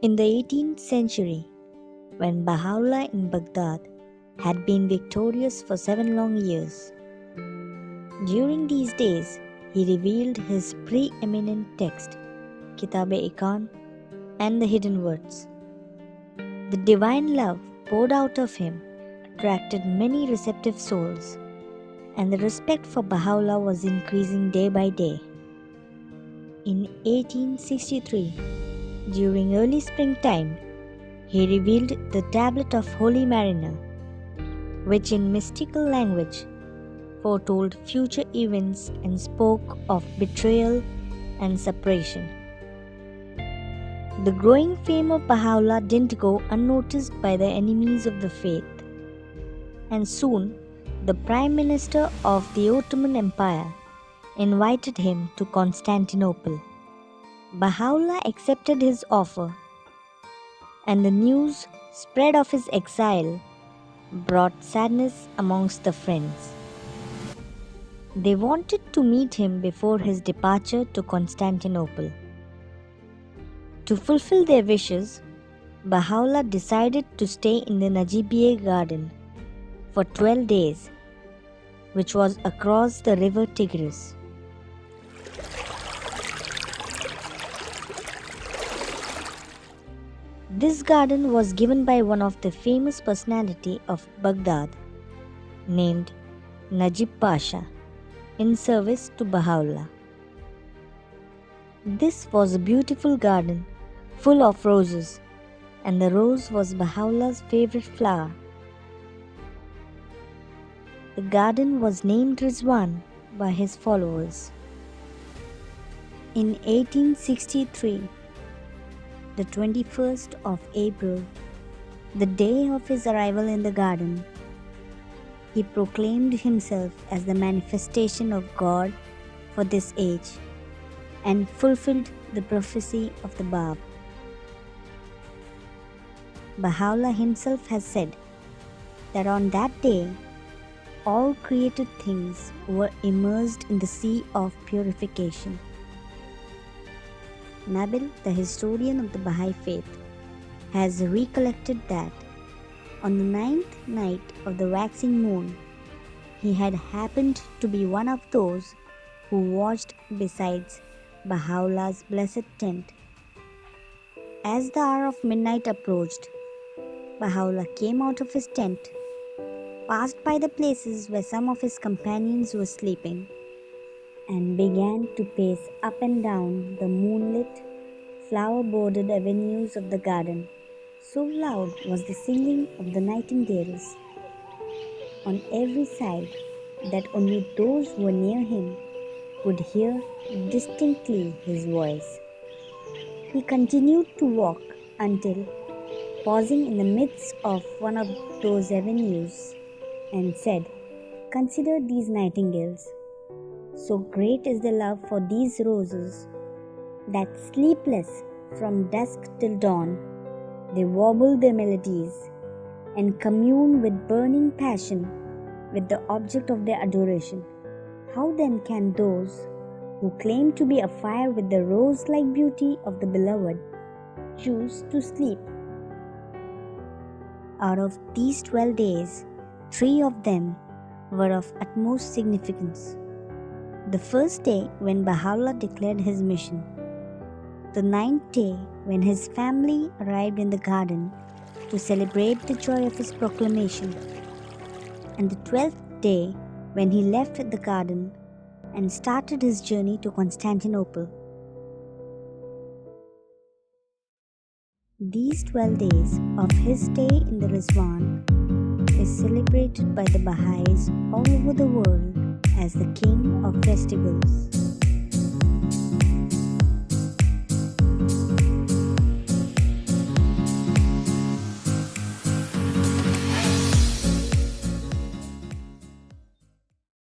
In the 18th century, when Baha'u'lláh in Baghdad had been victorious for 7 long years, during these days he revealed his preeminent text, Kitab-e-Ikan, and the hidden words. The divine love poured out of him attracted many receptive souls, and the respect for Baha'u'lláh was increasing day by day. In 1863, during early springtime, he revealed the Tablet of Holy Mariner, which in mystical language foretold future events and spoke of betrayal and separation. The growing fame of Baha'u'lláh didn't go unnoticed by the enemies of the faith, and soon the Prime Minister of the Ottoman Empire invited him to Constantinople. Baha'u'lláh accepted his offer, and the news spread of his exile brought sadness amongst the friends. They wanted to meet him before his departure to Constantinople. To fulfill their wishes, Baha'u'lláh decided to stay in the Najibiye garden for 12 days, which was across the river Tigris. This garden was given by one of the famous personality of Baghdad, named Najib Pasha, in service to Baha'u'lláh. This was a beautiful garden full of roses, and the rose was Baha'u'llah's favorite flower. The garden was named Ridván by his followers. In 1863, the 21st of April, the day of his arrival in the garden, he proclaimed himself as the manifestation of God for this age and fulfilled the prophecy of the Bab. Baha'u'lláh himself has said that on that day, all created things were immersed in the sea of purification. Nabil, the historian of the Baha'i Faith, has recollected that on the 9th night of the waxing moon, he had happened to be one of those who watched beside Baha'u'llah's blessed tent. As the hour of midnight approached, Baha'u'lláh came out of his tent, passed by the places where some of his companions were sleeping, and began to pace up and down the moonlit, flower-bordered avenues of the garden. So loud was the singing of the nightingales on every side that only those who were near him could hear distinctly his voice. He continued to walk until, pausing in the midst of one of those avenues, and said, "Consider these nightingales. So great is the love for these roses that sleepless from dusk till dawn, they warble their melodies and commune with burning passion with the object of their adoration. How then can those who claim to be afire with the rose-like beauty of the beloved choose to sleep?" Out of these 12 days, 3 of them were of utmost significance. The first day when Baha'u'lláh declared his mission, the 9th day when his family arrived in the garden to celebrate the joy of his proclamation, and the 12th day when he left the garden and started his journey to Constantinople. These 12 days of his stay in the rez-wan is celebrated by the Baha'is all over the world as the king of festivals.